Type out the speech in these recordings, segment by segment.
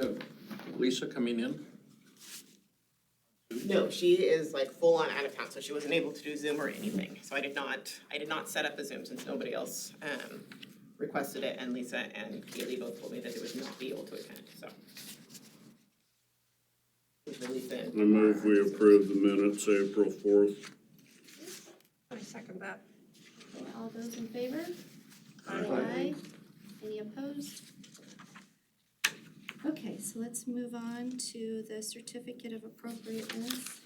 have Lisa coming in? No, she is like full on out of town, so she wasn't able to do Zoom or anything. So I did not set up a Zoom since nobody else requested it, and Lisa and Kaylee both told me that they would not be able to attend, so. I move we approve the minutes April 4th. I second that. Okay, all those in favor? Aye. Any opposed? Okay, so let's move on to the certificate of appropriateness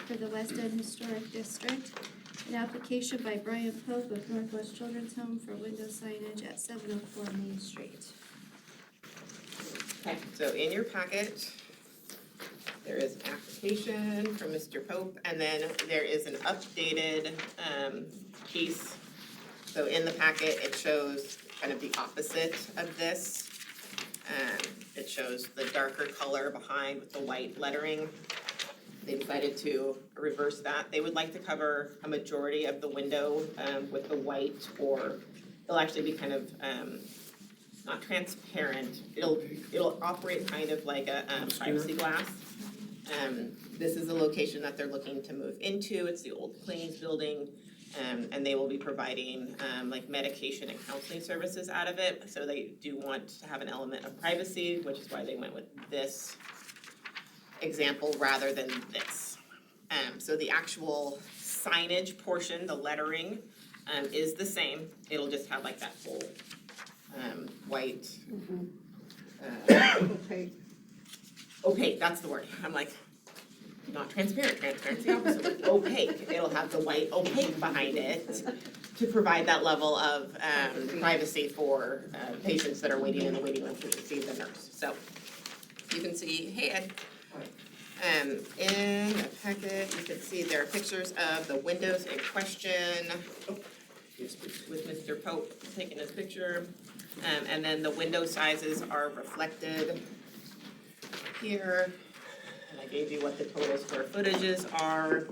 for the West End Historic District. An application by Brian Pope of Northwest Children's Home for window signage at 704 Main Street. Okay, so in your packet, there is an application from Mr. Pope, and then there is an updated piece. So in the packet, it shows kind of the opposite of this. It shows the darker color behind with the white lettering. They decided to reverse that. They would like to cover a majority of the window with the white, or it'll actually be kind of not transparent. It'll operate kind of like a privacy glass. This is a location that they're looking to move into. It's the old Claims building, and they will be providing like medication and counseling services out of it. So they do want to have an element of privacy, which is why they went with this example rather than this. So the actual signage portion, the lettering, is the same. It'll just have like that whole white. Opaque, that's the word. I'm like, not transparent, transparency opposite, opaque. It'll have the white opaque behind it to provide that level of privacy for patients that are waiting in the waiting room to see the nurse. So you can see, hey Ed, in the packet, you can see there are pictures of the windows in question with Mr. Pope taking his picture. And then the window sizes are reflected here. And I gave you what the total square footages are.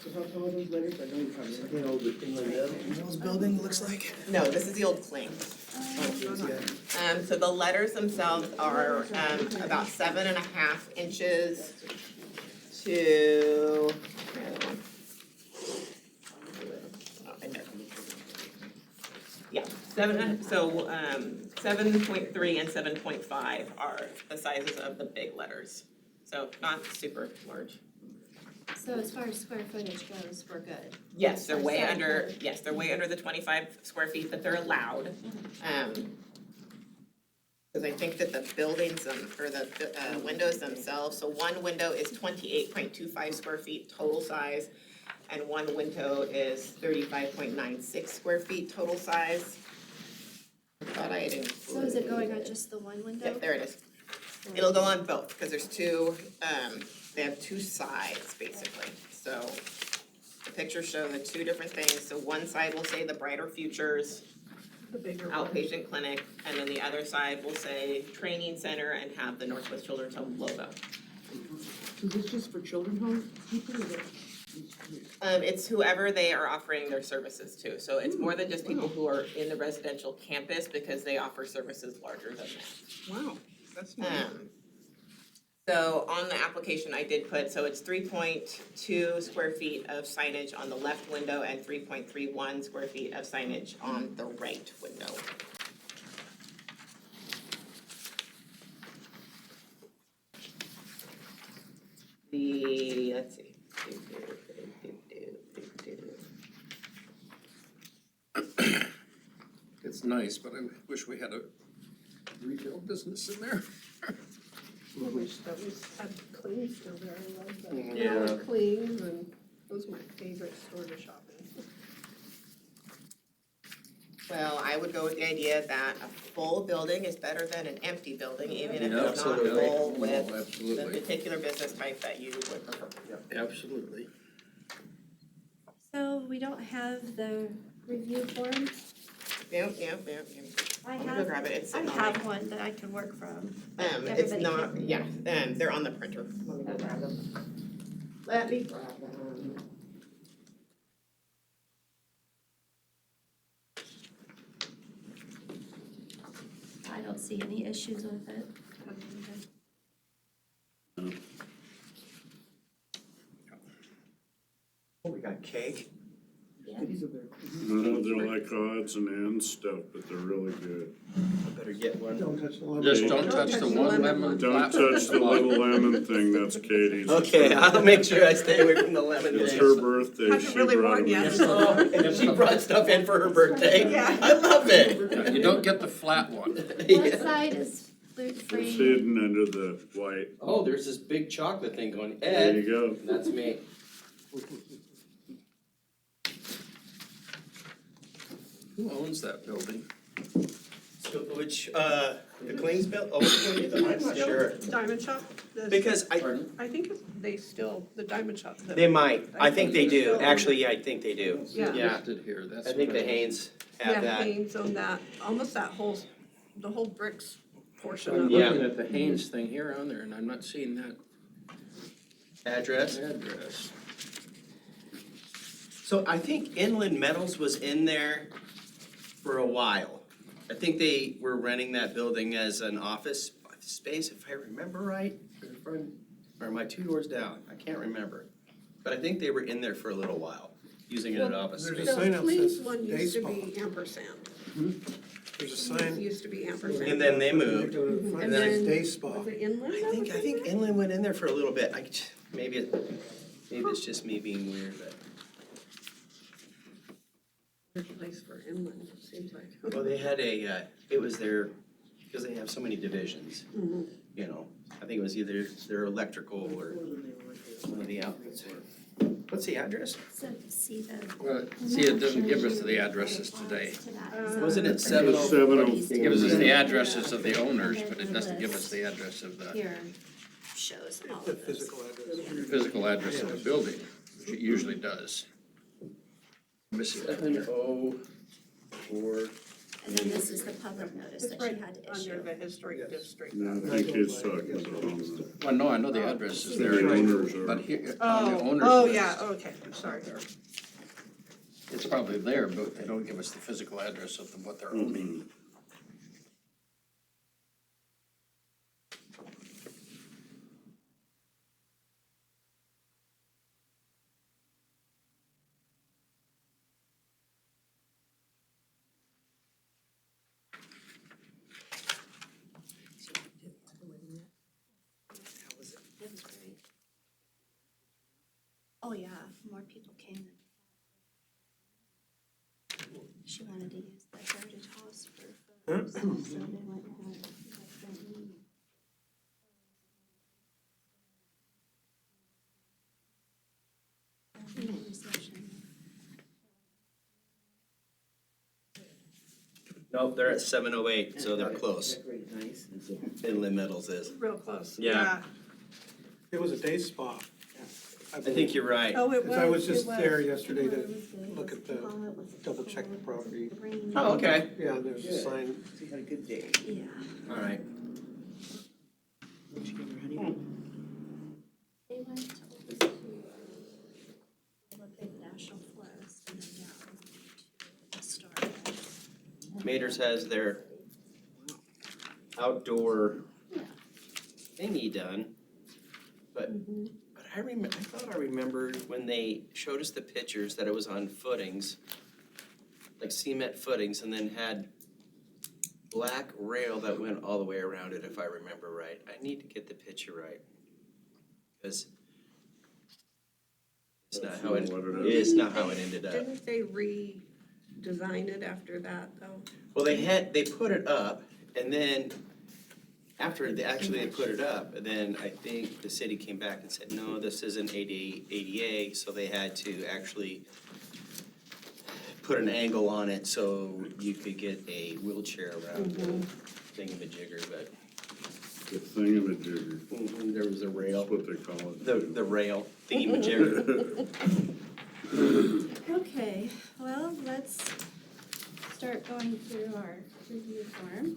So how tall are those letters? I know you probably said. You know, the thing like that. Those building looks like. No, this is the old cling. So the letters themselves are about 7.5 inches to yeah, 7.3 and 7.5 are the sizes of the big letters. So not super large. So as far as square footage goes, we're good. Yes, they're Or way side under, yard. yes, they're way under the 25 square feet that they're allowed. Because I think that the buildings, or the windows themselves, so one window is 28.25 square feet total size, and one window is 35.96 square feet total size. I thought I had included. So is it going on just the one window? Yep, there it is. It'll go on both, because there's two, they have two sides, basically. So the pictures show the two different things. So one side will say the Brighter Futures The bigger one. outpatient clinic, and then the other side will say training center and have the Northwest Children's Home logo. Is this just for children home people or what? It's whoever they are offering their services to. So it's more than just people who are in the residential campus, because they offer services larger than that. Wow, that's nice. So on the application I did put, so it's 3.2 square feet of signage on the left window and 3.31 square feet of signage on the right window. Let's see. It's nice, but I wish we had a retail business in there. I wish that we had Clean still there. I love that. Yeah. Clean, and those are my favorite store to shop in. Well, I would go with the idea that a full building is better than an empty building, even if Yeah, it's not absolutely. full Oh, with the absolutely. particular business type that you would prefer. Absolutely. So we don't have the review form. Yep. I Let me go grab it, it's I sitting on have one that I can work from. It's Everybody not, can. yeah, they're on the printer. Let me go grab them. Let me grab them. I don't see any issues with it. Oh, we got cake. Yeah. They're like odds and ends stuff, but they're really good. I better get one. Don't touch the lemon. Just Don't touch touch the the lemon. Don't touch the little lemon thing, that's Katie's. Okay, I'll make sure I stay away from the lemon It's things. her birthday, Hasn't she really brought won it. yet. Oh, and she brought stuff in for her birthday. Yeah. I love it. You don't get the flat one. One Yeah. side is It's gluten-free. hidden under the white. Oh, there's this big chocolate thing going, There Ed, you go. that's me. Who owns that building? So, which, the Kling's built, I'm not sure. Diamond Shop? Because I think they still, the Diamond Shop. they might, I think they do, actually, yeah, I think they do. Yeah. Yeah, Listed here, that's. I think what the Haynes have Yeah, that. Haynes on that, almost that whole, the whole bricks portion I'm of Yeah. it. looking at the Haynes thing here on there, and I'm not seeing that Address. address. So I think Inland Metals was in there for a while. I think they were renting that building as an office space, if I remember right. Or am I 2 doors down? I can't remember. But I think they were in there for a little while, using it as an office There's space. a sign The up Kling's says one day used to spa. be ampersand. There's a Kling's sign. used to be ampersand. And then they moved. And then- then, Day spa. was it Inland? I think Inland went in there for a little bit. Maybe it's just me being weird, but. There's a place for Inland, it seems like. Well, they had it was their, because they have so many divisions, Mhm. you know. I think it was either their electrical or one of the outlets. What's the address? So see the. Well, see, it doesn't give us the addresses today. Wasn't it It's 704? 704. It gives us the addresses of the owners, but it doesn't give us the address of the Here shows all the of those. physical address of the building, which it usually does. Missing that there. 704. And then this is the public notice It's that she right had to under issue. the historic district. No, I think he's talking about on the. Well, no, I know the address is there, The owners are- but here, on the owner's Oh, list, yeah, okay, sorry. it's probably there, but they don't give us the physical address of what they're owning. It was great. Oh, yeah, more people came in. She wanted to use the Heritage House for photos, so they went and had like that meeting. Reception. Nope, they're at 708, so they're close. Inland Metals is. Real close. Yeah. It was a day spa. I think you're right. Oh, it was. Because I was it just was. there yesterday It to was good. look at the, double check the property. Oh, okay. Yeah, there's a sign. So you had a good day. Yeah. All right. They went over to the big national forest and then down to the Star. Mater's has their outdoor Yeah. thingy done. But I thought I remembered when they showed us the pictures that it was on footings, like cement footings, and then had black rail that went all the way around it, if I remember right. I need to get the picture right. Because it's not how it, What it it is not how it ended up. Didn't they redesign it after that, though? Well, they put it up, and then after they put it up, and then I think the city came back and said, no, this isn't ADA, so they had to actually put an angle on it so you could get a wheelchair around the thingamajigger, but The thingamajigger, there was a rail, that's what they call it. the rail thingamajigger. Okay, well, let's start going through our review form.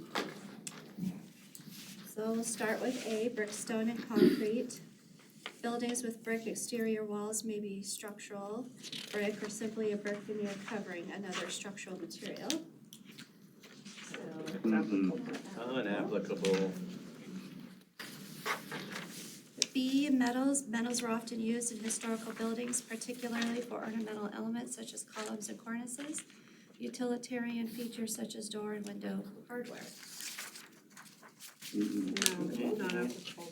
So we'll start with A, brick, stone, and concrete. Buildings with brick exterior walls may be structural brick or simply a brick veneer covering another structural material. So It's applicable. Unapplicable. B, metals. Metals were often used in historical buildings, particularly for ornamental elements such as columns and cornices, utilitarian features such as door and window hardware. No, not applicable.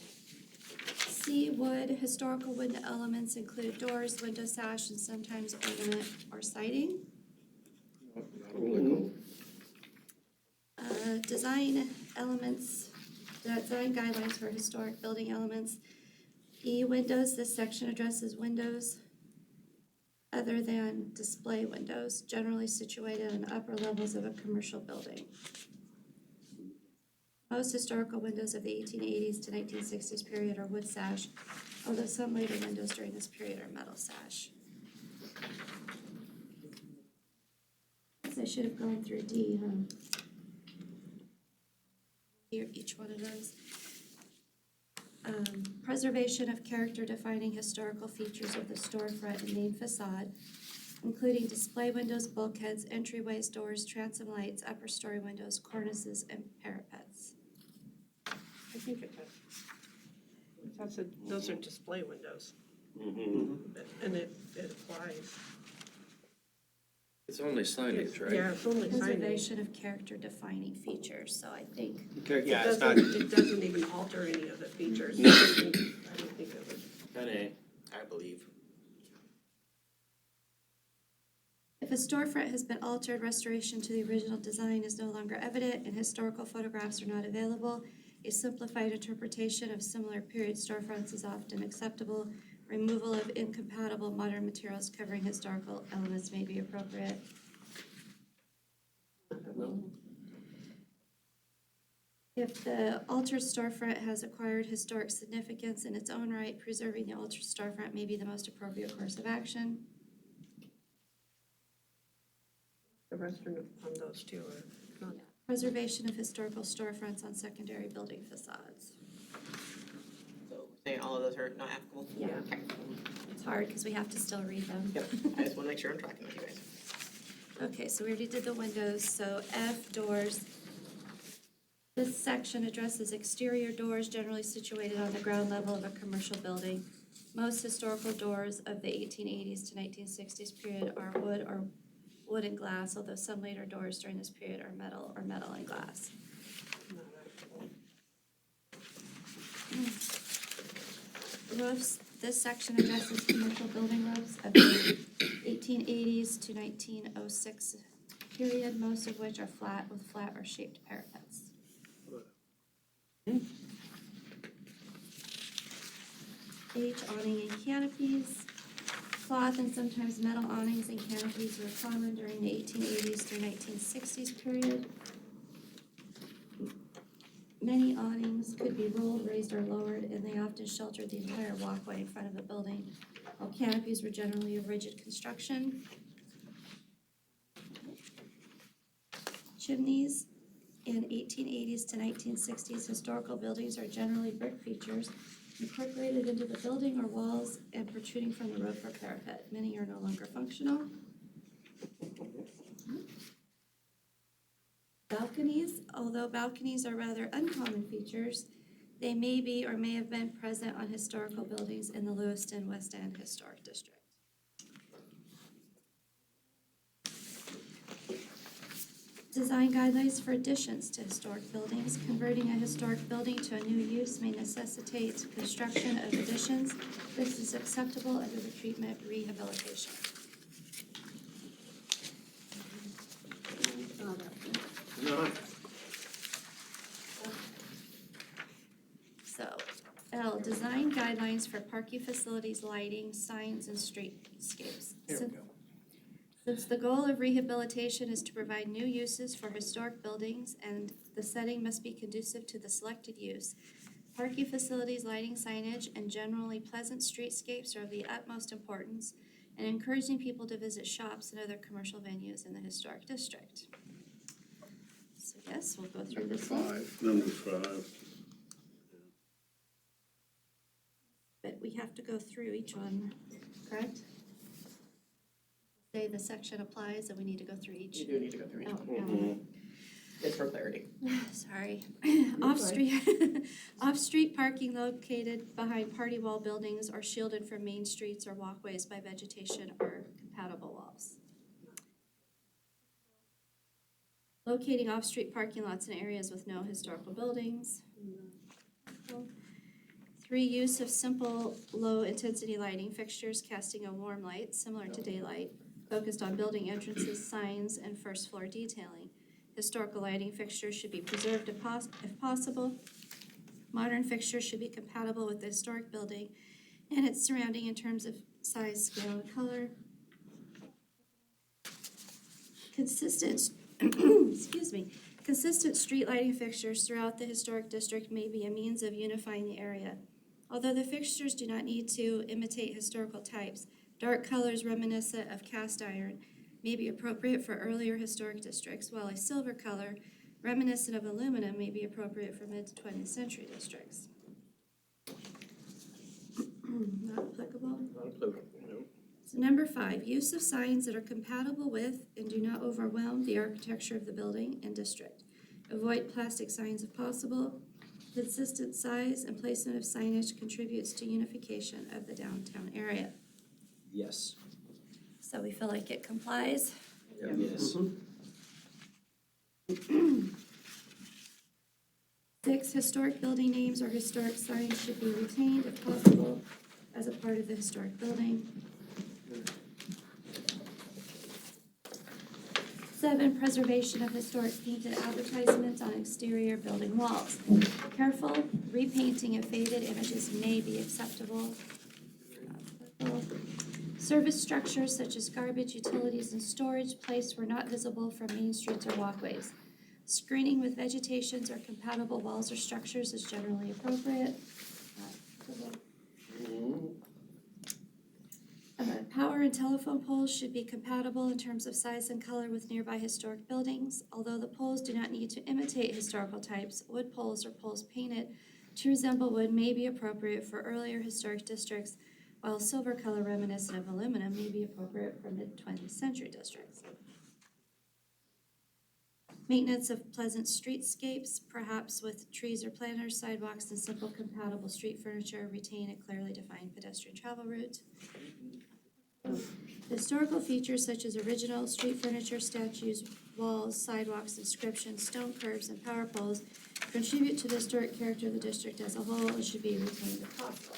C, wood. Historical window elements included doors, window sash, and sometimes ornament or siding. Design elements, design guidelines for historic building elements. E, windows. This section addresses windows other than display windows, generally situated on upper levels of a commercial building. Most historical windows of the 1880s to 1960s period are wood sash, although some later windows during this period are metal sash. Guess I should have gone through D, huh? Here, each one of those. Preservation of character-defining historical features of the storefront and main facade, including display windows, bulkheads, entryways, doors, transom lights, upper story windows, cornices, and parapets. I think it does. Those are display windows, and it applies. It's only signage, right? Yeah, it's only signage. Preservation of character-defining features, so I think Yeah, it's not, It doesn't even alter any of the features. No. I don't think it would. I believe. if a storefront has been altered, restoration to the original design is no longer evident and historical photographs are not available, a simplified interpretation of similar period storefronts is often acceptable. Removal of incompatible modern materials covering historical elements may be appropriate. If the altered storefront has acquired historic significance in its own right, preserving the altered storefront may be the most appropriate course of action. The rest on those two are not. Preservation of historical storefronts on secondary building facades. So saying all of those are not applicable? Yeah. Okay. It's hard because we have to still read them. Yep, I just wanna make sure I'm tracking with you guys. Okay, so we already did the windows, so F, doors. This section addresses exterior doors generally situated on the ground level of a commercial building. Most historical doors of the 1880s to 1960s period are wood and glass, although some later doors during this period are metal or metal and glass. Roofs, this section addresses commercial building roofs of the 1880s to 1906 period, most of which are flat with flat or shaped parapets. H, awning and canopies. Cloth and sometimes metal awnings and canopies were common during the 1880s through 1960s period. Many awnings could be rolled, raised, or lowered, and they often sheltered the entire walkway in front of a building, while canopies were generally of rigid construction. Chimneys in 1880s to 1960s historical buildings are generally brick features incorporated into the building or walls and protruding from the roof or parapet. Many are no longer functional. Balconies, although balconies are rather uncommon features, they may be or may have been present on historical buildings in the Lewiston West End Historic District. Design guidelines for additions to historic buildings. Converting a historic building to a new use may necessitate construction of additions. This is acceptable under the treatment rehabilitation. Not. So, L, design guidelines for parking facilities, lighting, signs, and streetscapes. Since the goal of rehabilitation is to provide new uses for historic buildings and the setting must be conducive to the selected use, parking facilities, lighting, signage, and generally pleasant streetscapes are of the utmost importance in encouraging people to visit shops and other commercial venues in the historic district. So yes, we'll go through this one, Number 5. but we have to go through each one, correct? Say the section applies and we need to go through each. You do need to go through each Oh, one. yeah. just for clarity. Sorry. Off-street parking located behind party wall buildings or shielded from main streets or walkways by vegetation or compatible walls. Locating off-street parking lots in areas with no historical buildings. 3, use of simple, low-intensity lighting fixtures casting a warm light similar to daylight, focused on building entrances, signs, and first-floor detailing. Historical lighting fixtures should be preserved if possible. Modern fixtures should be compatible with the historic building and its surrounding in terms of size, scale, and color. Consistent street lighting fixtures throughout the historic district may be a means of unifying the area. Although the fixtures do not need to imitate historical types, dark colors reminiscent of cast iron may be appropriate for earlier historic districts, while a silver color reminiscent of aluminum may be appropriate for mid-20th century districts. Not applicable? Not applicable, no. So number 5, use of signs that are compatible with and do not overwhelm the architecture of the building and district. Avoid plastic signs if possible. Consistent size and placement of signage contributes to unification of the downtown area. Yes. So we feel like it complies. Yes. 6, historic building names or historic signs should be retained if possible as a part of the historic building. 7, preservation of historic painted advertisements on exterior building walls. Careful repainting of faded images may be acceptable. Service structures such as garbage, utilities, and storage placed where not visible from main streets or walkways. Screening with vegetations or compatible walls or structures is generally appropriate. Power and telephone poles should be compatible in terms of size and color with nearby historic buildings. Although the poles do not need to imitate historical types, wood poles or poles painted to resemble wood may be appropriate for earlier historic districts, while silver color reminiscent of aluminum may be appropriate for mid-20th century districts. Maintenance of pleasant streetscapes, perhaps with trees or planters, sidewalks, and simple compatible street furniture, retain a clearly defined pedestrian travel route. Historical features such as original street furniture, statues, walls, sidewalks, inscriptions, stone curves, and power poles contribute to the historic character of the district as a whole and should be retained if possible.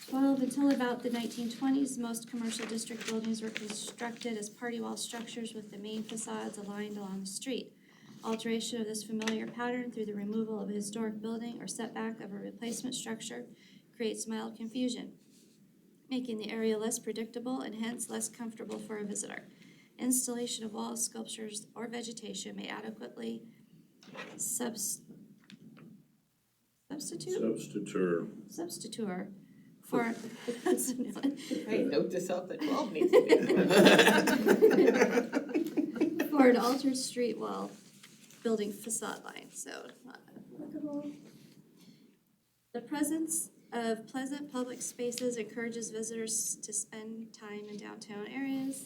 12, until about the 1920s, most commercial district buildings were constructed as party wall structures with the main facades aligned along the street. Alteration of this familiar pattern through the removal of a historic building or setback of a replacement structure creates mild confusion, making the area less predictable and hence less comfortable for a visitor. Installation of walls, sculptures, or vegetation may adequately substitute for that's a new one. Hey, note this out that 12 needs to be. For an altered street wall building facade line, so not applicable. The presence of pleasant public spaces encourages visitors to spend time in downtown areas.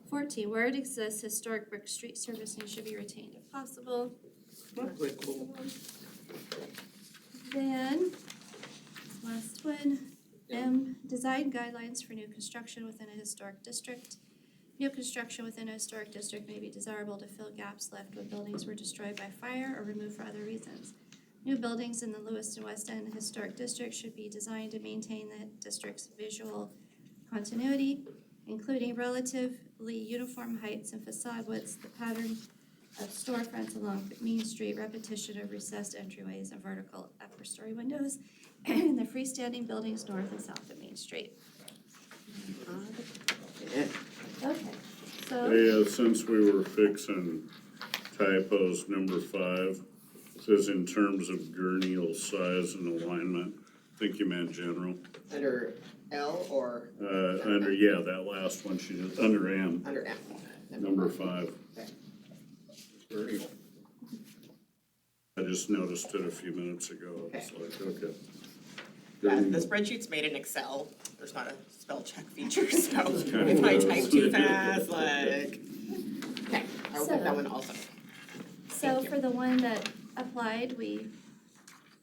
14, where it exists, historic brick street servicing should be retained if possible. Then, last one, design guidelines for new construction within a historic district. New construction within a historic district may be desirable to fill gaps left when buildings were destroyed by fire or removed for other reasons. New buildings in the Lewiston West End Historic District should be designed to maintain the district's visual continuity, including relatively uniform heights and facade widths, the pattern of storefronts along Main Street, repetition of recessed entryways and vertical upper story windows, and the freestanding buildings north and south of Main Street. Okay, so, Hey, since we were fixing typos, number 5 says in terms of gurney size and alignment. I think you meant general. Under L or Under, yeah, that last one, she just, under M, under F? number 5. Okay. I just noticed it a few minutes ago. It's like, okay. The spreadsheet's made in Excel, there's not a spell check feature, so kinda if I gross. type too fast, like, okay, I'll put that So- one also. So for the one that applied, we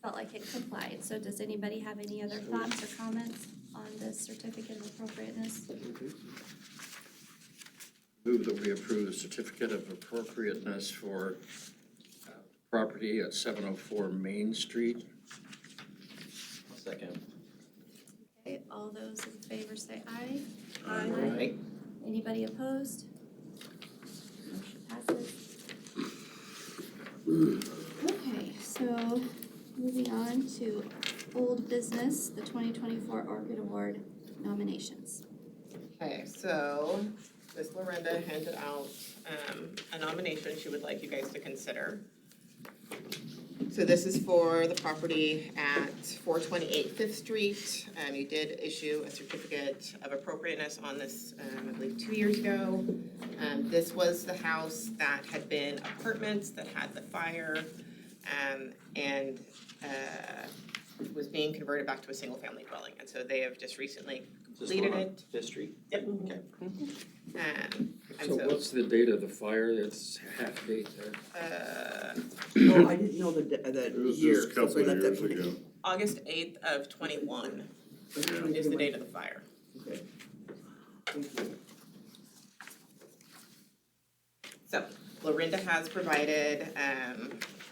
felt like it complied. So does anybody have any other thoughts or comments on this certificate of appropriateness? Move that we approve the certificate of appropriateness for property at 704 Main Street. Second. Okay, all those in favor say aye. Right. Anybody opposed? Motion passes. Okay, so moving on to old business, the 2024 Orchid Award nominations. Okay, so Miss Lorinda handed out a nomination she would like you guys to consider. So this is for the property at 428 Fifth Street. You did issue a certificate of appropriateness on this, I believe, 2 years ago. This was the house that had been apartments that had the fire, and was being converted back to a single-family dwelling. And so they have just recently completed it. Fifth Street? Yep. Okay. And So what's the date of the fire? It's half date there. Oh, I didn't know the It was year. just a couple so I of left that years blank. ago. August 8th of 21 Yeah. is the date of the fire. Okay. Thank you. So Lorinda has provided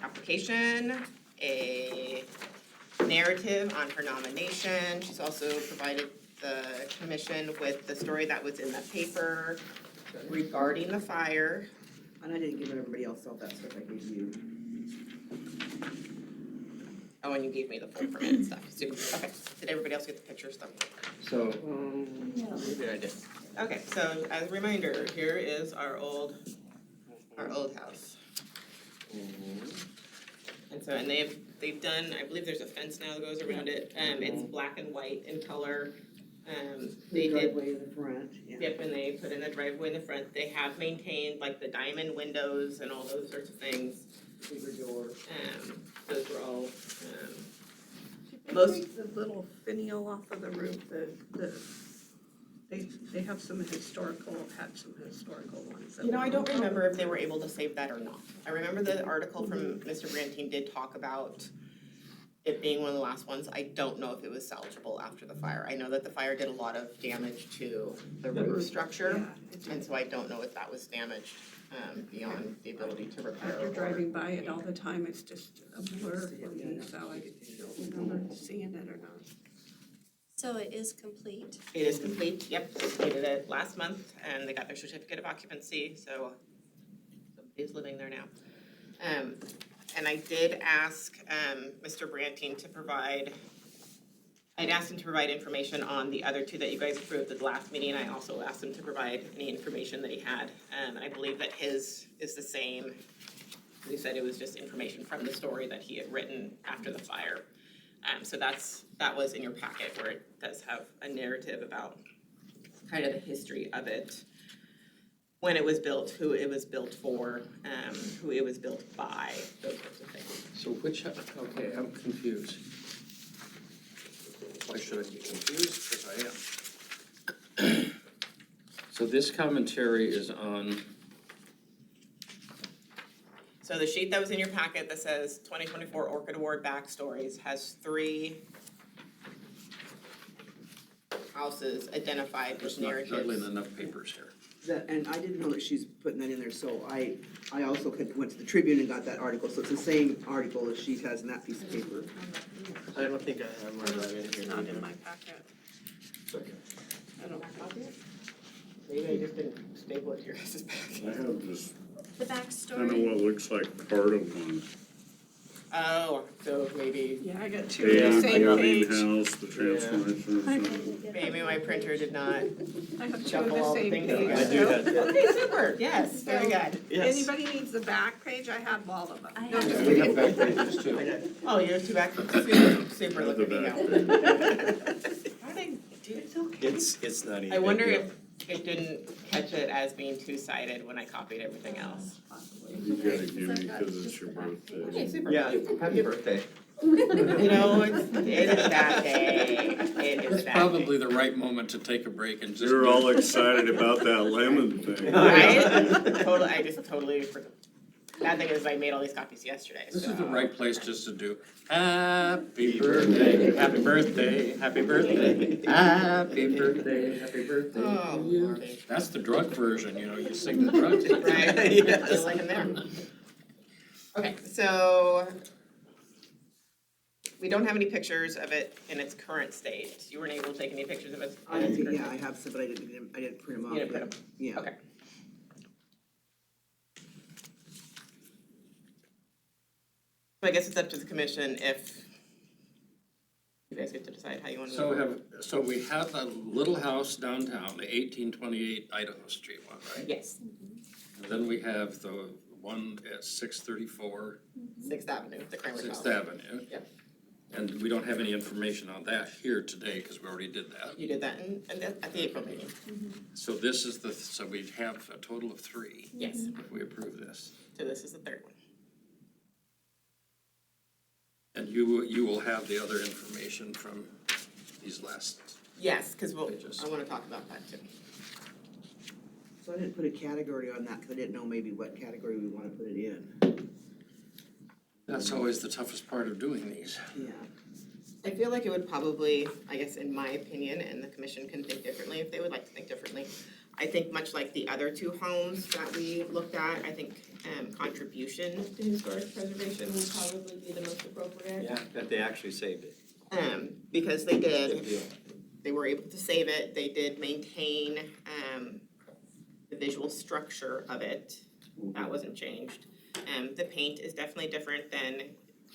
application, a narrative on her nomination. She's also provided the commission with the story that was in the paper regarding the fire. And I didn't give everybody else all that stuff I gave you. Oh, and you gave me the full permit and stuff. Super. Okay. Did everybody else get the pictures though? So Maybe I did. Okay, so as a reminder, here is our old house. And so, and they've done, I believe there's a fence now that goes around it, it's black and white in color. They The did, driveway in the front, yeah. yep, and they put in a driveway in the front, they have maintained like the diamond windows and all those sorts of things. Bigger doors. Those were all, They Most- take the little finial off of the roof, they have some historical, had some historical ones. that you know, I were- don't remember if they were able to save that or not. I remember the article from Mr. Brantine did talk about it being one of the last ones. I don't know if it was salvageable after the fire. I know that the fire did a lot of damage to the roof structure, Yeah, it and did. so I don't know if that was damaged beyond the ability to repair. After or- driving by it all the time, it's just a blur for me, so I don't remember seeing it or not. So it is complete. It is complete, yep, they did it last month, and they got their certificate of occupancy, so somebody's living there now. And I did ask, Mr. Brantine to provide, I'd asked him to provide information on the other two that you guys approved at the last meeting, I also asked him to provide any information that he had, and I believe that his is the same. He said it was just information from the story that he had written after the fire. So that was in your packet where it does have a narrative about kind of the history of it, when it was built, who it was built for, who it was built by, those sorts of things. So which, okay, I'm confused. Why should I be confused? Because I am. So this commentary is on, So the sheet that was in your packet that says 2024 Orchid Award backstories has 3 houses identified there's with not narratives. juggling enough papers here. And I didn't know that she's putting that in there, so I also went to the Tribune and got that article, so it's the same article as she has in that piece of paper. I don't think I have more of that in It's here. not either. in my packet. Okay. I don't Maybe I just didn't staple it to your guys' I packet. have just The kind of backstory, what looks like part of one. Oh, so maybe, Yeah, I got 2 A on the same boarding page. house, the transformation or something. maybe my printer did not I have 2 on shuffle the all the same things page. together. I do have- Okay, super, yes, very good. Yes. Anybody needs the back page? I have all of them. I No, have just it. We kidding. have back pages too. Oh, you have 2 back, super, look at me Back. go. How did I do it so okay? It's not even. I wonder if it didn't catch it as being two-sided when I copied everything else. You gotta give me because it's your birthday. Okay, super. Yeah, happy birthday. You know, it is that day, it is It's that probably the right moment to take a break and just. You're all excited about that lemon thing. day. Right? Totally, I just totally forgot. Bad thing is I made all these copies yesterday, This is so- the right place just to do, happy birthday, happy birthday, happy birthday, happy birthday, happy birthday Oh, to you. Lordy. That's the drug version, you know, you sing the drug. Right? Yes. Just like in there. Okay, so we don't have any pictures of it in its current state. You weren't able to take any pictures of it in its current Yeah, I state? have some, but I didn't print them off. You didn't print but- Yeah. Okay. So I guess it's up to the commission if you guys get to decide how you want to. So we have a little house downtown, the 1828 Idaho Street one, right? Yes, And then we have the one at 634 Sixth Avenue, the Kramer's house. Sixth Avenue. Yep. And we don't have any information on that here today, because we already did that. You did that at the April meeting. So this is so we have a total of 3 Yes, if we approve this. so this is the third one. And you will have the other information from these last, Yes, because Pages. I want to talk about that too. So I didn't put a category on that, because I didn't know maybe what category we wanna put it in. that's always the toughest part of doing these. Yeah. I feel like it would probably, I guess in my opinion, and the commission can think differently if they would like to think differently. I think much like the other 2 homes that we looked at, I think contribution to historic preservation would probably be the most appropriate. Yeah, that they actually saved it. Because they Good did, deal. they were able to save it, they did maintain the visual structure of it, that wasn't changed. The paint is definitely different than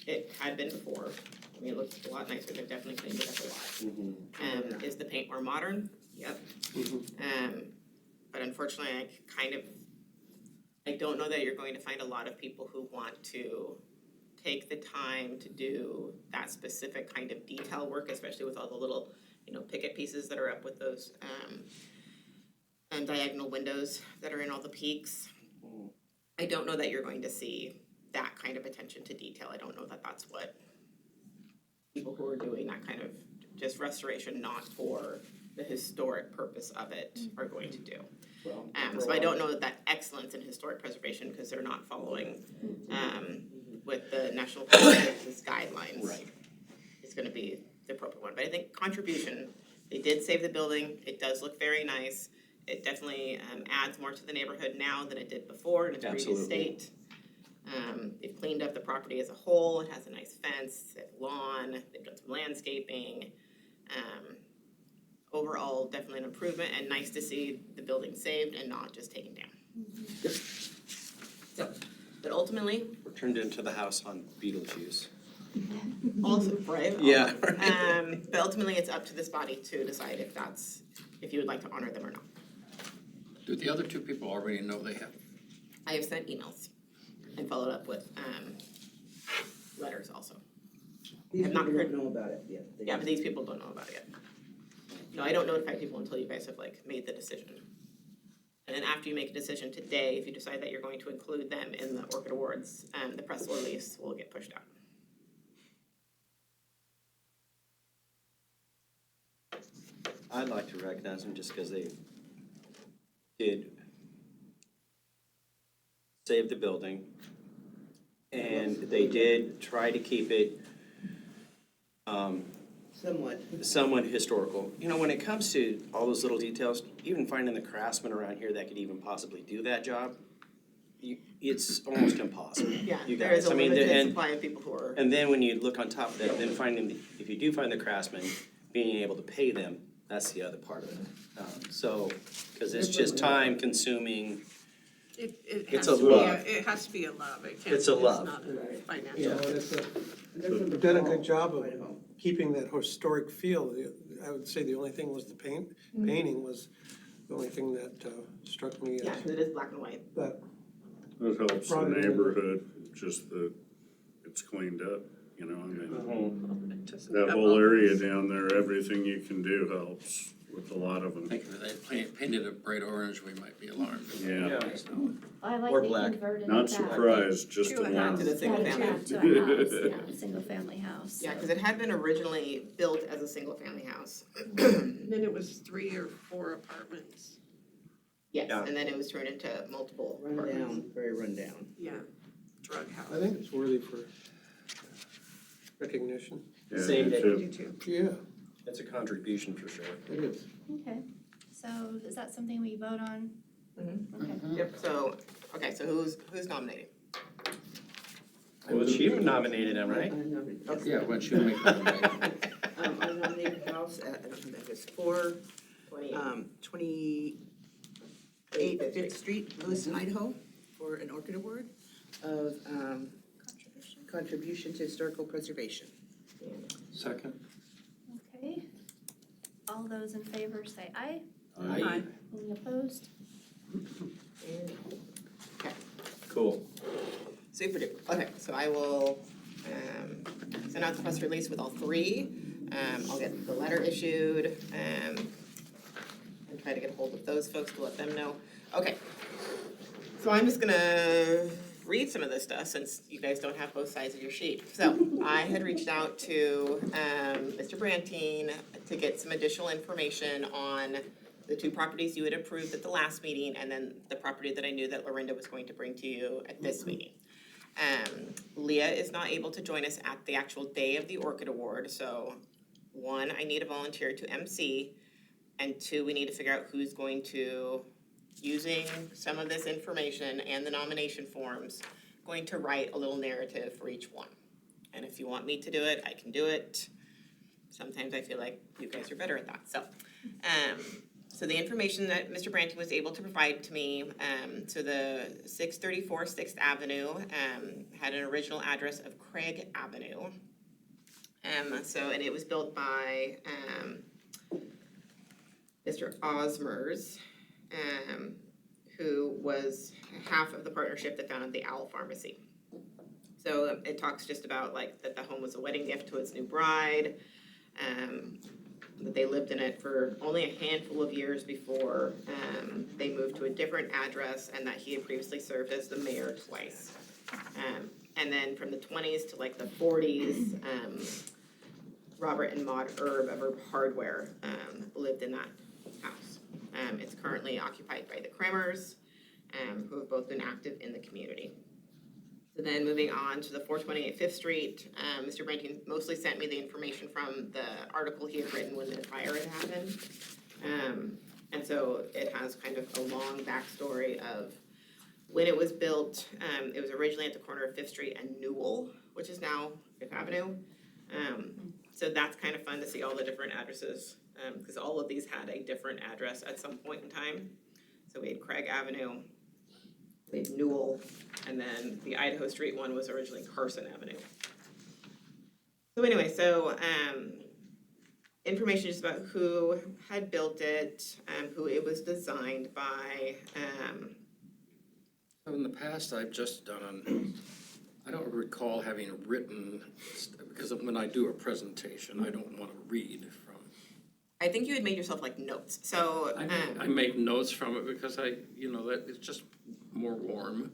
it had been before. I mean, it looks a lot nicer, they've definitely cleaned it up a lot. Is the paint more modern? Yep. But unfortunately, I don't know that you're going to find a lot of people who want to take the time to do that specific kind of detail work, especially with all the little, picket pieces that are up with those and diagonal windows that are in all the peaks. I don't know that you're going to see that kind of attention to detail. I don't know that that's what people who are doing that kind of just restoration, not for the historic purpose of it, are going to do. So I don't know that excellence in historic preservation, because they're not following with the National Park Service's guidelines. Right. Is gonna be the appropriate one, but I think contribution, they did save the building, it does look very nice. It definitely adds more to the neighborhood now than it did before in its previous Absolutely. state. They've cleaned up the property as a whole, it has a nice fence, they have lawn, they've done some landscaping. Overall, definitely an improvement, and nice to see the building saved and not just taken down. So, but ultimately, We're turned into the house on Beetlejuice. also, right? Yeah. But ultimately, it's up to this body to decide if you would like to honor them or not. Do the other 2 people already know they have? I have sent emails and followed up with letters also. These Have not people heard- don't know about it yet. They- Yeah, but these people don't know about it yet. No, I don't notify people until you guys have made the decision. And then after you make a decision today, if you decide that you're going to include them in the Orchid Awards, the press release will get pushed out. I'd like to recognize them just because they did save the building. And they did try to keep it somewhat historical. When it comes to all those little details, even finding the craftsmen around here that could even possibly do that job, it's almost impossible. Yeah, You there is guys, a I mean, limited and- supply of people who are. And then when you look on top of that, then if you do find the craftsmen, being able to pay them, that's the other part of it. Because it's just time consuming. It It's has a to be love. it has to be a love, it can't, It's a love. not a financial. You know, they've done a good job of keeping that historic feel. I would say the only thing was the painting was the only thing that struck me Yeah, as because it is black and white. that. That helps the Probably. neighborhood, just that it's cleaned up, I mean, It doesn't that have whole all area those- down there, everything you can do helps with a lot of I them. think if they painted it bright orange, we might be alarmed. Yeah. I like Or they black. converted it Not back. surprised, just To a a one. house. To the single Yeah, family. to a house, yeah, single family house. Yeah, because it had been originally built as a single-family house. And then it was 3 or 4 apartments. Yes, Yeah. and then it was turned into multiple Run apartments. down, very run down. Yeah, drug house. I think it's worthy for recognition. Yeah, Same me day. too. I do too. Yeah, It's a contribution for sure. it is. Okay, so is that something we vote on? Mhm. Okay, Yep, so, okay, so who's nominating? Well, she nominated him, right? I nominate, yes. Yeah, why don't you make that? I nominate the house at, I don't know, I guess, 28 Fifth Street, Lewiston, Idaho, for an Orchid Award of, contribution to historical preservation. Second? okay. All those in favor say aye. Aye. Any opposed? Cool. Super duper. Okay, so I will send out the press release with all three. I'll get the letter issued and try to get hold of those folks to let them know. Okay, so I'm just gonna read some of this stuff since you guys don't have both sides of your sheet. So I had reached out to Mr. Brantine to get some additional information on the two properties you had approved at the last meeting and then the property that I knew that Lorinda was going to bring to you at this meeting. Leah is not able to join us at the actual day of the Orchid Award, so one, I need a volunteer to MC, and two, we need to figure out who's going to, using some of this information and the nomination forms, going to write a little narrative for each one. And if you want me to do it, I can do it. Sometimes I feel like you guys are better at that, so the information that Mr. Branting was able to provide to me, so the 634 6th Avenue had an original address of Craig Avenue. And it was built by Mr. Osmers, who was half of the partnership that founded the Owl Pharmacy. So it talks just about like that the home was a wedding gift to its new bride, that they lived in it for only a handful of years before they moved to a different address, and that he had previously served as the mayor twice. And then from the 20s to like the 40s, Robert and Maud Erb of Erb Hardware lived in that house. It's currently occupied by the Kremers, who have both been active in the community. So then moving on to the 428 Fifth Street, Mr. Branting mostly sent me the information from the article he had written when the fire had happened. And so it has kind of a long backstory of when it was built. It was originally at the corner of Fifth Street and Newell, which is now Fifth Avenue. So that's kind of fun to see all the different addresses, because all of these had a different address at some point in time. So we had Craig Avenue, we had Newell, and then the Idaho Street one was originally Carson Avenue. So anyway, information just about who had built it, who it was designed by. So in the past, I've just done I don't recall having written, because when I do a presentation, I don't want to read from. I think you had made yourself like notes, so. I make notes from it because that it's just more warm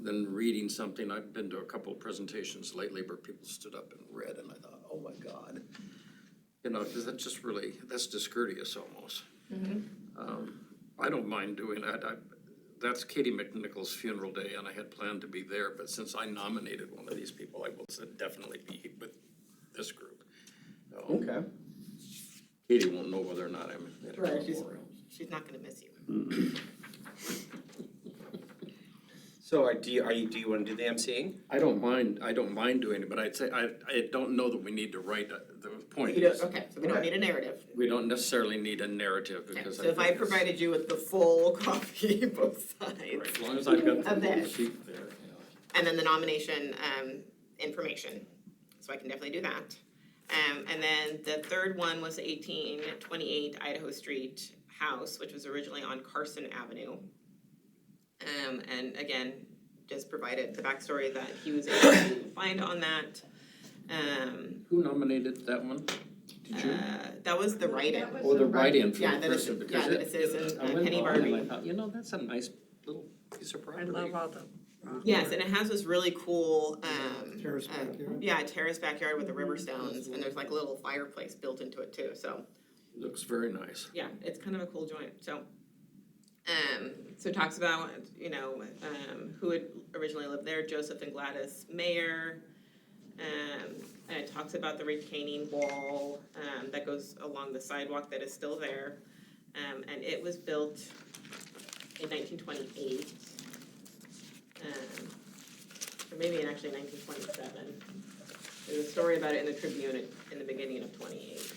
than reading something. I've been to a couple of presentations lately where people stood up and read, and I thought, oh my God. Because that's just really, that's discourteous almost. I don't mind doing that. That's Katie McNichol's funeral day, and I had planned to be there, but since I nominated one of these people, I will definitely be with this group. Okay. Katie won't know whether or not I'm at her Right, memorial. she's not gonna miss you. So do you want to do the emceeing? I don't mind doing it, but I'd say, I don't know that we need to write, the point You don't, is, okay, so we don't need a narrative. we don't necessarily need a narrative Okay, because so if I think it's- provided you with the full copy, both sides, Right, as long as I've got Of the this. sheet there, and then the nomination information, so I can definitely do that. And then the third one was the 1828 Idaho Street house, which was originally on Carson Avenue. And again, just provided the backstory that he was able to find on that. Who nominated that one? That was the write-in. Or the write-in for Yeah, the that is, person, yeah, because that it says in I went Penny by and I Barbie. thought, you know, that's a nice little piece of I property. love all the. Yes, and it has this really cool, Terrace backyard. yeah, terrace backyard with the river stones, and there's like a little fireplace built into it too, so. Looks very nice. Yeah, it's kind of a cool joint, so. So it talks about, you know, who had originally lived there, Joseph and Gladys Mayer. And it talks about the retaining wall, that goes along the sidewalk that is still there. And it was built in 1928. Or maybe in actually 1927. There's a story about it in the Tribune in the beginning of 28.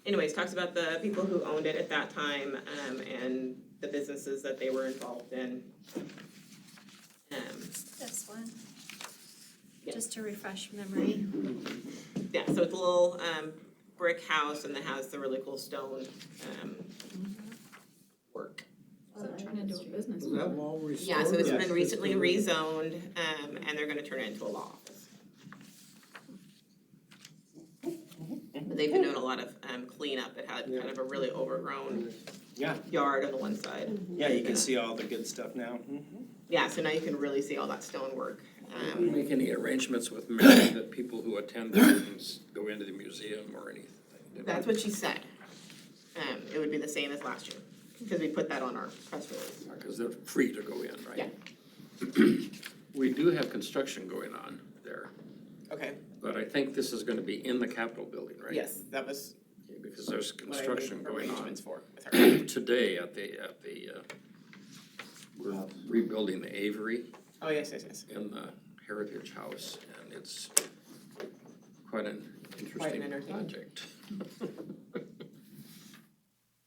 Anyways, talks about the people who owned it at that time, and the businesses that they were involved in. This one, Yeah. just to refresh memory. Yeah, so it's a little brick house, and it has the really cool stone work. So turn into a business. Was that wall restored? Yeah, so it's or been just recently removed? rezoned, and they're gonna turn it into a law office. But they've been doing a lot of cleanup. It had kind of a really overgrown Yeah. yard on the one side. Yeah, you can see all the good stuff now. Yeah, so now you can really see all that stonework. Make any arrangements with Mary that people who attend there can go into the museum or anything? That's what she said. It would be the same as last year, because we put that on our press release. Because they're free to go in, right? Yeah. We do have construction going on there, Okay, but I think this is gonna be in the Capitol building, right? yes, that was Because there's what I made construction going on arrangements for with her. today at the, we're rebuilding the Avery Oh, yes. in the Heritage House, and it's quite an interesting entertaining. project.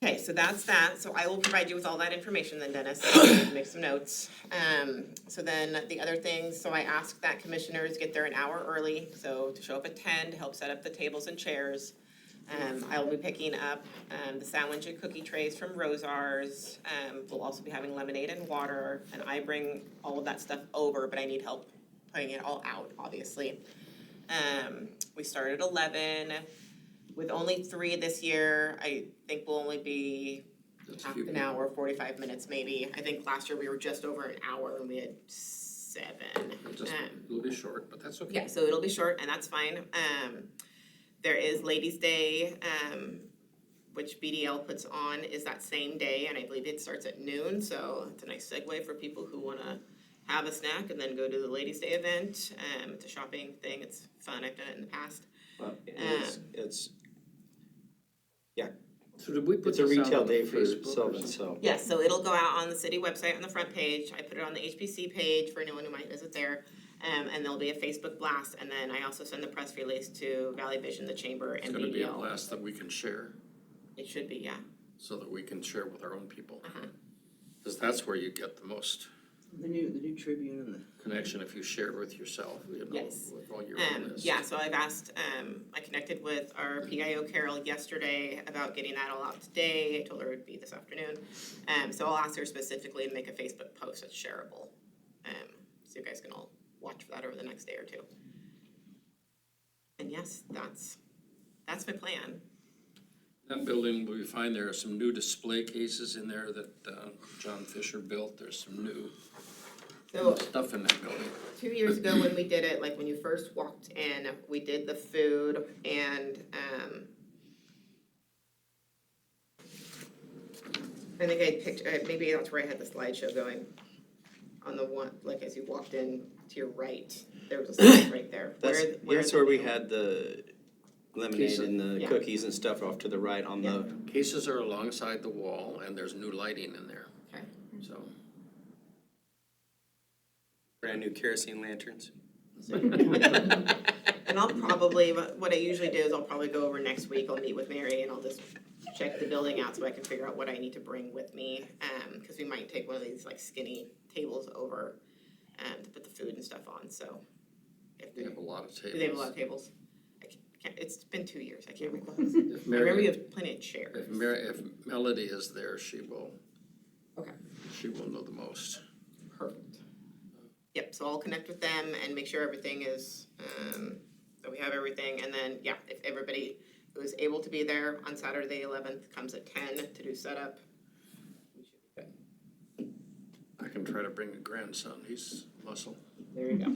Okay, so that's that, so I will provide you with all that information then, Dennis, make some notes. So then the other things, so I asked that commissioners get there an hour early, so to show up at 10 to help set up the tables and chairs. I will be picking up the sandwich and cookie trays from Rosar's. We'll also be having lemonade and water, and I bring all of that stuff over, but I need help putting it all out, obviously. We start at 11. With only 3 this year, I think we'll only be That's half few an people. hour, 45 minutes maybe. I think last year we were just over an hour and we had 7. It'll be short, but that's okay. Yeah, so it'll be short and that's fine. There is Ladies' Day, which BDL puts on, is that same day, and I believe it starts at noon, so it's a nice segue for people who wanna have a snack and then go to the Ladies' Day event. It's a shopping thing, it's fun, I've done it in the past. It's So did we put It's a this out retail on day for Facebook or sell and something? sell. Yes, so it'll go out on the city website on the front page. I put it on the HPC page for anyone who might visit there. And there'll be a Facebook blast, and then I also send the press release to Valley Vision, the Chamber, It's and gonna be a BDL. blast that we can share, It should be, yeah. so that we can share with our own people. Uh-huh. Because that's where you get the most The new Tribune and the. connection if you share with yourself, you know, Yes. with all your own list. Yeah, so I've asked, I connected with our PIO Carol yesterday about getting that all out today. I told her it would be this afternoon. So I'll ask her specifically to make a Facebook post that's shareable. So you guys can all watch for that over the next day or two. And yes, that's my plan. That building, we find there are some new display cases in there that John Fisher built. There's some new So stuff in that building. 2 years ago when we did it, like when you first walked in, we did the food and I think I picked, maybe that's where I had the slideshow going. On the one, like as you walked in to your right, there was a slide right there. That's where we had the lemonade Pizza. and the Yeah. cookies and stuff off to the right on Yeah. the, Cases are alongside the wall and there's new lighting in there, Okay. so. brand new kerosene lanterns. And I'll probably, what I usually do is I'll probably go over next week, I'll meet with Mary and I'll just check the building out so I can figure out what I need to bring with me. Cause we might take one of these like skinny tables over, to put the food and stuff on, so. If They have a lot of tables. Do they have a lot of tables? I can't, it's been 2 years, I can't recall. If I remember Mary, you have plenty of chairs. if Melody is there, she will. Okay. She will know the most. Perfect. Yep, so I'll connect with them and make sure everything is, that we have everything, and then, yeah, if everybody who is able to be there on Saturday 11th, comes at 10 to do setup, we should be good. I can try to bring a grandson, he's muscle. There you go.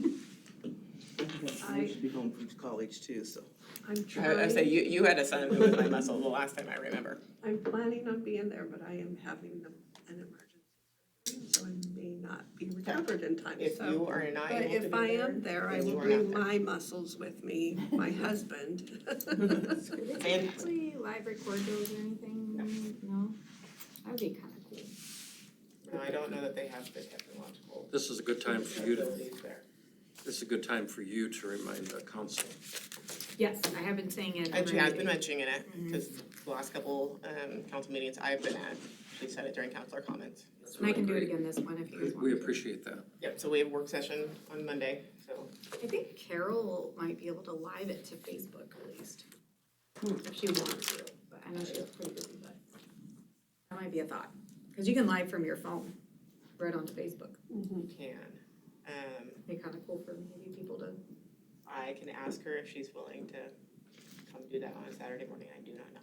I should be home from college too, so. I'm I say, trying, you had a son who was my muscle the last time I remember. I'm planning on being there, but I am having an emergency, so I may not be recovered in time, If so. you are not But able to if be I there, am there, I then you will are not bring there. my muscles with me, my husband. Did they actually live record those or anything? No? That would be kinda cool. No, I don't know that they have the technological This is a good time for you to, abilities there. this is a good time for you to remind the council. Yes, I have been saying it. And she every has been meeting. mentioning it, because the last couple, council meetings I've been at, she said it during councilor comments. That's And I can do really it great. again this one if you guys want. We to. appreciate that. Yep, so we have work session on Monday, so. I think Carol might be able to live it to Facebook at least. If she wants to, but I know she's pretty busy, but that might be a thought. Cause you can live from your phone right onto Facebook. You can. Be kinda cool for maybe people to, I can ask her if she's willing to come do that on a Saturday morning, I do not know.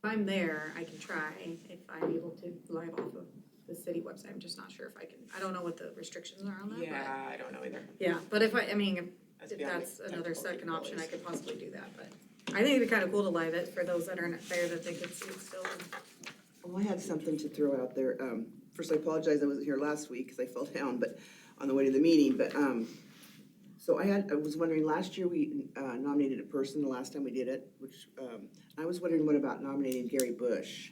if I'm there, I can try if I'm able to live off of the city website. I'm just not sure if I can, I don't know what the restrictions are on that, but. Yeah, I don't know either. Yeah, but if if That's if beyond that's the another technical second option, I capabilities. could possibly do that, but I think it'd be kinda cool to live it for those that aren't there that they could see it still. Well, I had something to throw out there. First, I apologize, I wasn't here last week because I fell down, but on the way to the meeting, but, so I was wondering, last year we nominated a person, the last time we did it, which, I was wondering what about nominating Gary Bush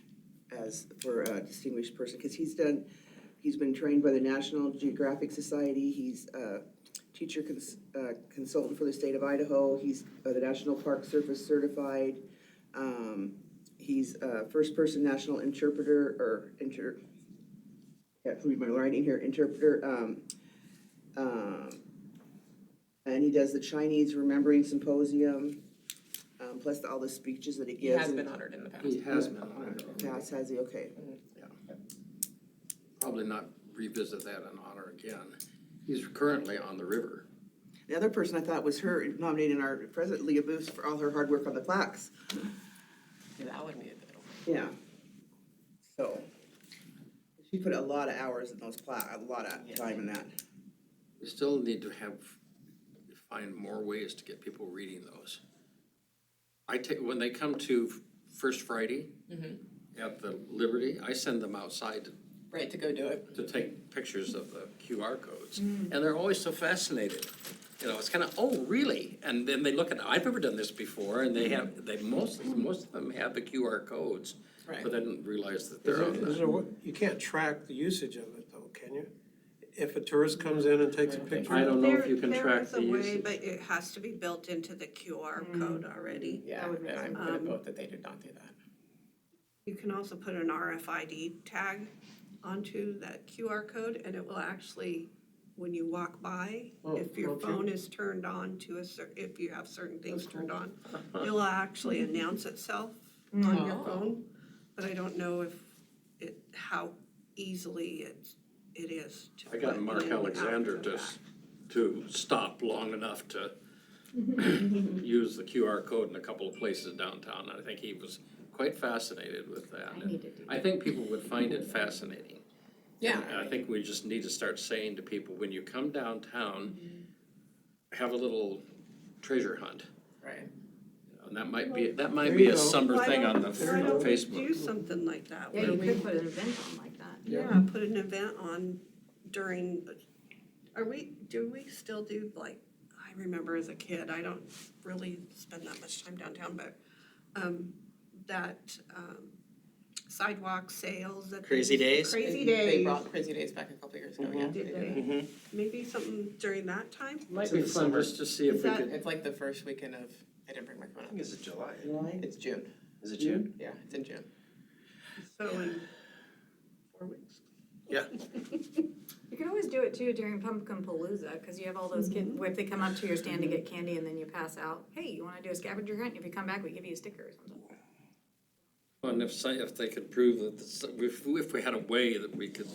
for a distinguished person, because he's been trained by the National Geographic Society, he's a teacher consultant for the state of Idaho, he's the National Park Service certified, he's first person national interpreter, or can't read my writing here, interpreter, and he does the Chinese Remembering Symposium, plus all the speeches that he He gives. has and- been honored in the past. He has been honored. Yes, has he, okay. Probably not revisit that and honor again. He's currently on the river. The other person I thought was her nominating our president, Leah Booth, for all her hard work on the plaques. Yeah, that would be a good one. Yeah. So, she put a lot of hours in those plaques, a lot of time in that. We still need to find more ways to get people reading those. When they come to First Friday at the Liberty, I send them outside Right, to go do it. to take pictures of the QR codes. And they're always so fascinated. You know, it's kind of, oh, really? And then they look at, I've never done this before, and most of them have the QR codes, Right. but I didn't realize that they're on Is the. there, you can't track the usage of it though, can you? If a tourist comes in and takes a picture. I don't know if you can There track is the a way, usage. but it has to be built into the QR code already. Yeah, would and make I'm sense. gonna vote that they did not do that. You can also put an RFID tag onto that QR code, and it will actually, when you walk by, if your phone is turned on to if you have certain things turned on, it'll actually announce itself on your Oh. phone, but I don't know how easily it is to I got put Mark in Alexander after that. to stop long enough to use the QR code in a couple of places downtown. I think he was quite fascinated with that. I need to do I think people would find it fascinating. Yeah. And I think we just need to start saying to people, when you come downtown, have a little treasure hunt. Right. And that might be There a you go. summer Why thing on don't- the why don't we do Facebook. something like that? Yeah, where you we- could put an event on like that. Yeah, put an event on during, do we still do like, I remember as a kid, I don't really spend that much time downtown, but, sidewalk sales that. Crazy Days? Crazy They Days, brought Crazy Days back a couple years ago, yeah. did they? Maybe something during that time? Might It's be in the fun summer. just to see if Is we that- could. It's like the first weekend of, I didn't bring my phone I up. think it's July. It's June. Is it June? Yeah, it's in June. So in 4 weeks. You can always do it too during Pumpkin Palooza, cause you have all those kids, if they come up to your stand to get candy and then you pass out, hey, you wanna do a scavenger hunt? If you come back, we give you a sticker or something. And if they could prove that, if we had a way that we could,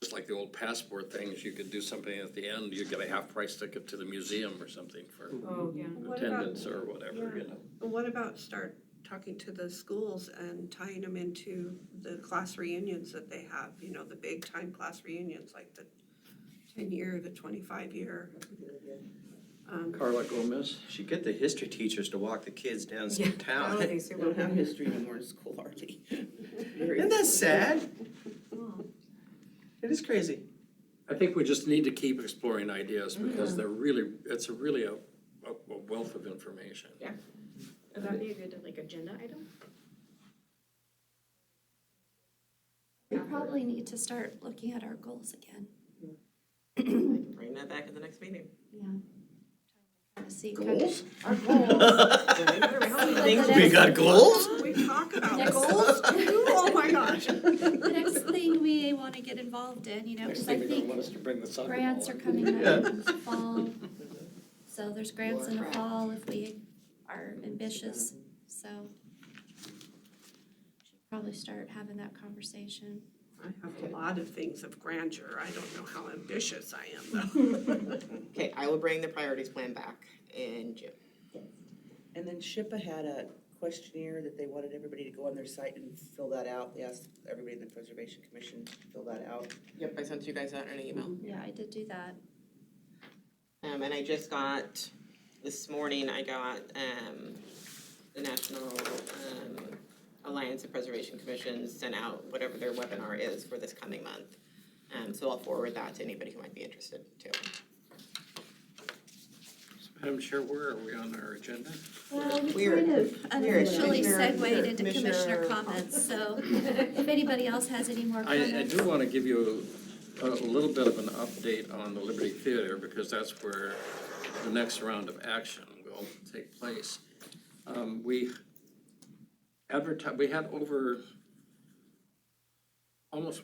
just like like the old passport things, you could do something at the end, you get a half price ticket to the museum or something for Oh, yeah. What about- attendance or whatever, you know. What about start talking to the schools and tying them into the class reunions that they have, you know, the big time class reunions, like the 10-year, the 25-year. Carla Gomez? Should get the history teachers to walk the kids down Yeah, that town. would be We super don't have fun. history anymore in school hardly. Very- Isn't that sad? Oh. It is crazy. I think we just need to keep exploring ideas because they're really, it's really a wealth of information. Would that be a good, like, agenda item? We probably need to start looking at our goals again, Bring that back at the next meeting. yeah. Trying to see. Goals? Our goals. Think we got goals? We talk about Next- goals too, oh my gosh. The next thing we want to get involved in, you know, Next because I thing, they think want us to bring the soccer grants ball are in. coming Yeah. up in the fall. So there's grants in the fall if we are ambitious, so. Should probably start having that conversation. I have a lot of things of grandeur, I don't know how ambitious I am though. Okay, I will bring the priorities plan back in June. And then SHPA had a questionnaire that they wanted everybody to go on their site and fill that out. They asked everybody in the Preservation Commission to fill that out. Yep, I sent you guys out an email. Yeah, I did do that. And I just got, this morning, I got, the National, Alliance of Preservation Commissions sent out whatever their webinar is for this coming month. So I'll forward that to anybody who might be interested too. Madam Chair, where are we on our agenda? Well, we We're- kind of we're unofficially Commissioner- segued into commissioner Commissioner comments, so if anybody else has any more I comments. do want to give you a little bit of an update on the Liberty Theater because that's where the next round of action will take place.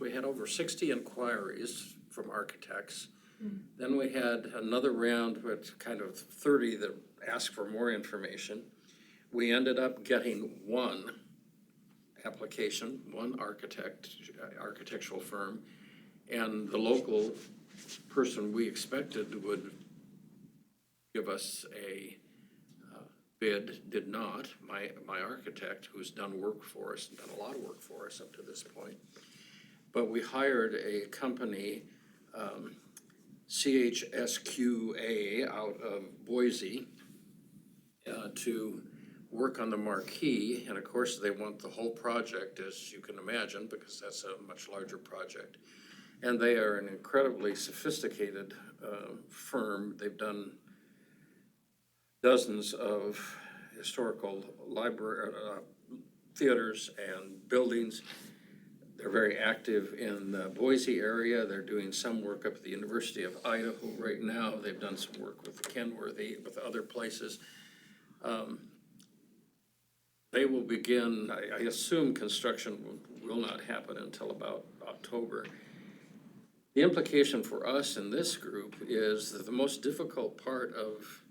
We had over 60 inquiries from architects. Then we had another round with kind of 30 that asked for more information. We ended up getting one application, one architectural firm, and the local person we expected would give us a bid did not. My architect, who's done work for us, done a lot of work for us up to this point. But we hired a company, CHSQA out of Boise, to work on the marquee. And of course, they want the whole project, as you can imagine, because that's a much larger project. And they are an incredibly sophisticated firm. They've done dozens of historical theaters and buildings. They're very active in the Boise area. They're doing some work up at the University of Idaho right now. They've done some work with Kenworthy, with other places. They will begin, I assume construction will not happen until about October. The implication for us in this group is that the most difficult part of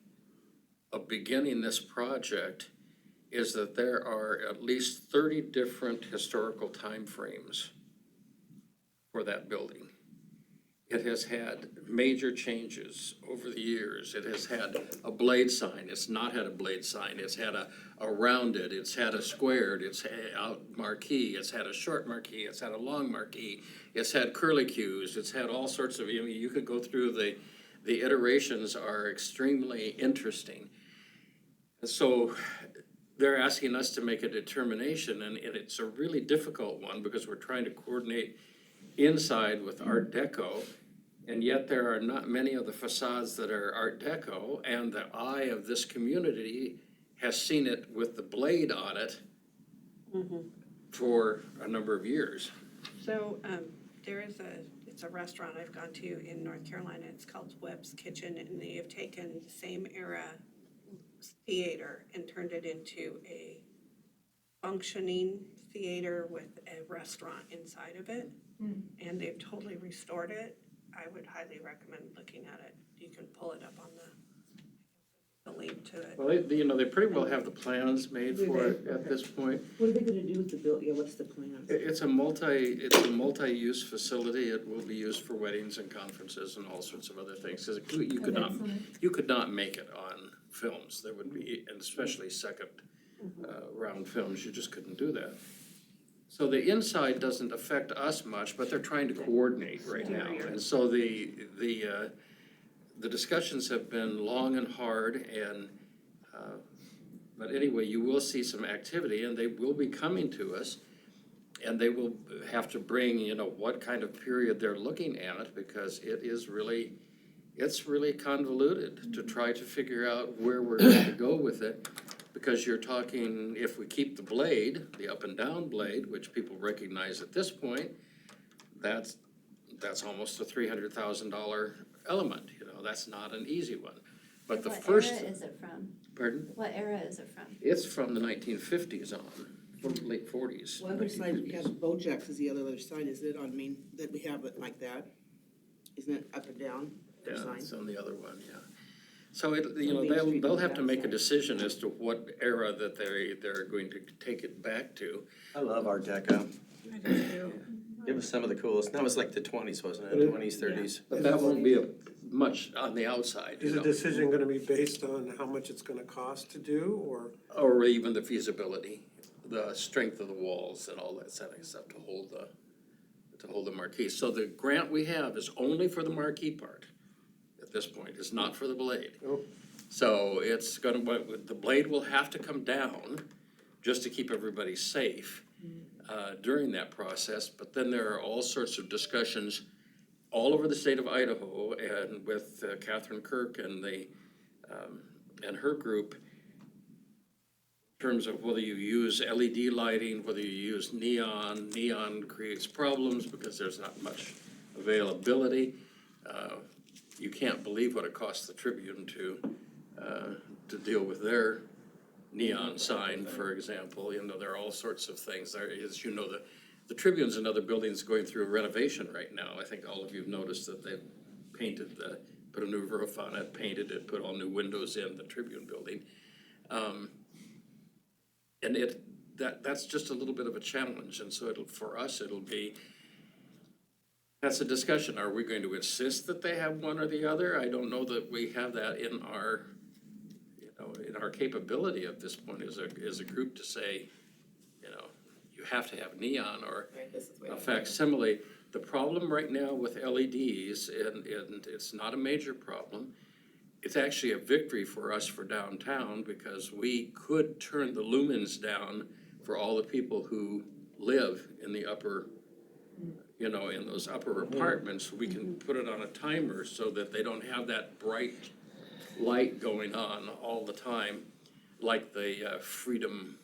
beginning this project is that there are at least 30 different historical timeframes for that building. It has had major changes over the years. It has had a blade sign. It's not had a blade sign. It's had a rounded, it's had a squared, it's had a marquee, it's had a short marquee, it's had a long marquee, it's had curlicues, it's had all sorts of, you could go through the iterations are extremely interesting. So they're asking us to make a determination, and it's a really difficult one because we're trying to coordinate inside with Art Deco, and yet there are not many of the facades that are Art Deco, and the eye of this community has seen it with the blade on it for a number of years. So, it's a restaurant I've gone to in North Carolina, it's called Webb's Kitchen, and they have taken the same era theater and turned it into a functioning theater with a restaurant inside of it. And they've totally restored it. I would highly recommend looking at it. You can pull it up on a link to it. Well, they pretty well have the plans made for it at this point. What are they gonna do with the bill, yeah, what's the plan? It's a multi-use facility. It will be used for weddings and conferences and all sorts of other things. 'Cause you could not make it on films. There would be, and especially second round films, you just couldn't do that. So the inside doesn't affect us much, but they're trying to coordinate right now. And so the discussions have been long and hard, and but anyway, you will see some activity, and they will be coming to us, and they will have to bring, what kind of period they're looking at, because it's really convoluted to try to figure out where we're going to go with it. Because you're talking, if we keep the blade, the up and down blade, which people recognize at this point, that's almost a $300,000 element, that's not an easy one. But the first. What era is it from? Pardon? What era is it from? It's from the 1950s on, from late 40s. Well, other side, we have 1950s. Bojack's is the other side, is it on Main, that we have it like that? Isn't it up and down, the Yeah, sign? it's on the other one, yeah. So Main Street they'll on have to that make a side. decision as to what era that they're going to take it back to. I love Art Deco. It was some of the coolest. That was like the 20s, wasn't it? 20s, 30s. But that won't be much on the outside, Is the decision gonna be based on how much it's gonna cost to do, or even the feasibility, the strength of the walls and all that kind of stuff to hold the marquee. So the grant we have is only for the marquee part at this point. It's not for the blade. Oh. So it's the blade will have to come down just to keep everybody safe during that process. But then there are all sorts of discussions all over the state of Idaho, and with Catherine Kirk and and her group, in terms of whether you use LED lighting, whether you use neon. Neon creates problems because there's not much availability. You can't believe what it costs the Tribune to deal with their neon sign, for example. There are all sorts of things. There is, the Tribune's another building's going through renovation right now. I think all of you've noticed that they've painted put a new roof on it, painted it, put all new windows in the Tribune building. And that's just a little bit of a challenge, and so that's a discussion. Are we going to insist that they have one or the other? I don't know that we have that in our capability at this point as a group to say, you have to have neon or a facsimile. The problem right now with LEDs, and it's not a major problem, it's actually a victory for us for downtown, because we could turn the lumens down for all the people who live in the upper, in those upper apartments. We can put it on a timer so that they don't have that bright light going on all the time, like the Freedom,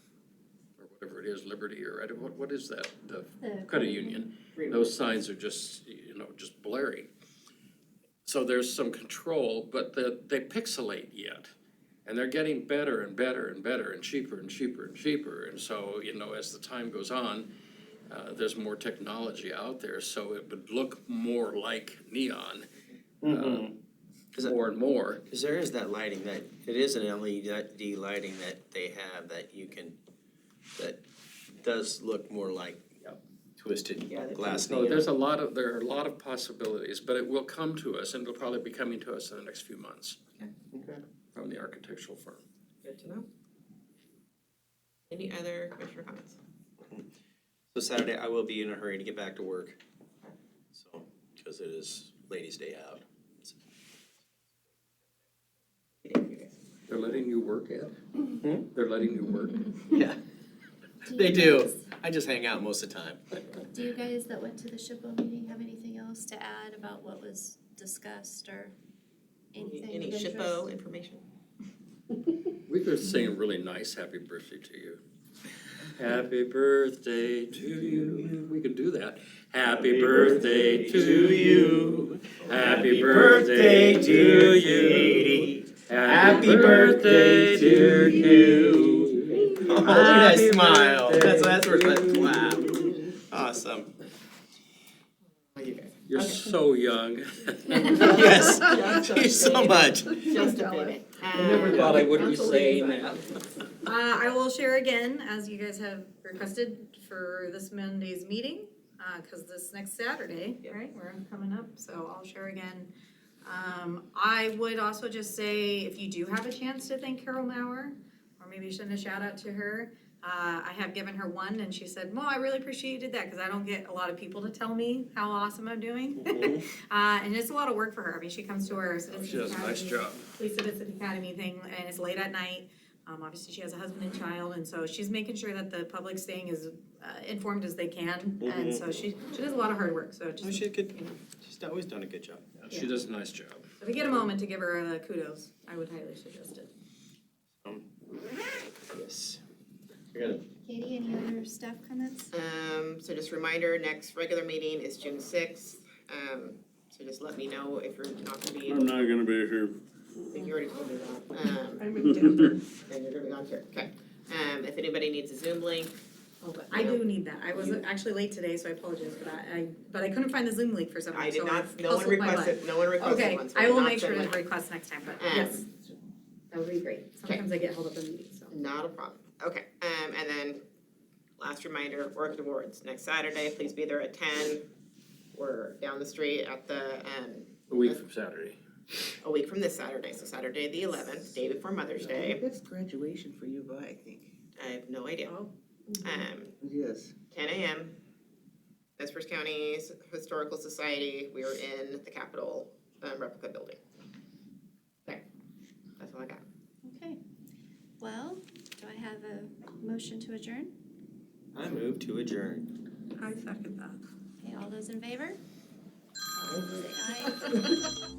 or whatever it is, Liberty, or what is that? The Credit Union. Those signs are just, just blaring. So there's some control, but they pixelate yet. And they're getting better and better and better and cheaper and cheaper and cheaper. And so, as the time goes on, there's more technology out there, so it would look more like neon, more and more. Because there is that lighting, that it is an LED lighting that they have that that does look more like twisted glass So neon. there are a lot of possibilities, but it will come to us, and it'll probably be coming to us in the next few months. Okay. From the architectural firm. Good to know. Any other commissioner comments? So Saturday, I will be in a hurry to get back to work. So, because it is ladies' day out. They're letting you work, Ed? They're letting you work? Yeah, they do. I just hang out most of the time. Do you guys that went to the SHPO meeting have anything else to add about what was discussed or anything Any of interest? SHPO information? We were saying really nice happy birthday to you. Happy birthday to you. We can do that. Happy birthday to you. Happy birthday to you. Happy birthday to you. Oh, look at that smile. That's worth a clap. Awesome. You're so young. Yes, thank you so much. Just a minute. I never thought I would be Council saying Lewiston. that. I will share again, as you guys have requested for this Monday's meeting, cause this next Saturday, right, we're coming up, so I'll share again. I would also just say, if you do have a chance to thank Carol Mauer, or maybe send a shout out to her, I have given her one, and she said, "Well, I really appreciate you did that, cause I don't get a lot of people to tell me how awesome I'm doing." And it's a lot of work for her, I mean, she comes to our Citizens She does a nice Academy- job. Police Citizen Academy thing, and it's late at night. Obviously, she has a husband and child, and so she's making sure that the public's staying as informed as they can. And so she does a lot of hard work, so just. Oh, she's good, she's always done a good job. She does a nice job. If we get a moment to give her kudos, I would highly suggest it. Yes. I got it. Katie, any other staff comments? So just a reminder, next regular meeting is June sixth. So just let me know if you're not gonna be I'm able, not gonna be here. I think you already told me that. I'm in Denver. And you're gonna be on here, okay. If anybody needs a Zoom link, Oh, but I do need that. I was actually late today, so I apologize for that. But I couldn't find the Zoom link for some I reason, did so I not, no one hustled my butt. requested, no one requested Okay, one, so I will did not make sure send to one. request next time, but yes, that would be great. Sometimes I get held up in meetings, so. Not a problem, okay, and then, last reminder, Orchid Awards, next Saturday, please be there at 10. We're down the street at the, A week from Saturday. a week from this Saturday, so Saturday the 11th, day before Mother's Day. That's graduation for U of I think. I have no idea. Yes. 10 a.m. Nez County Historical Society, we are in the Capitol replica building. Okay, that's all I got. Okay, well, do I have a motion to adjourn? I move to adjourn. I second that. Okay, all those in favor? Say aye.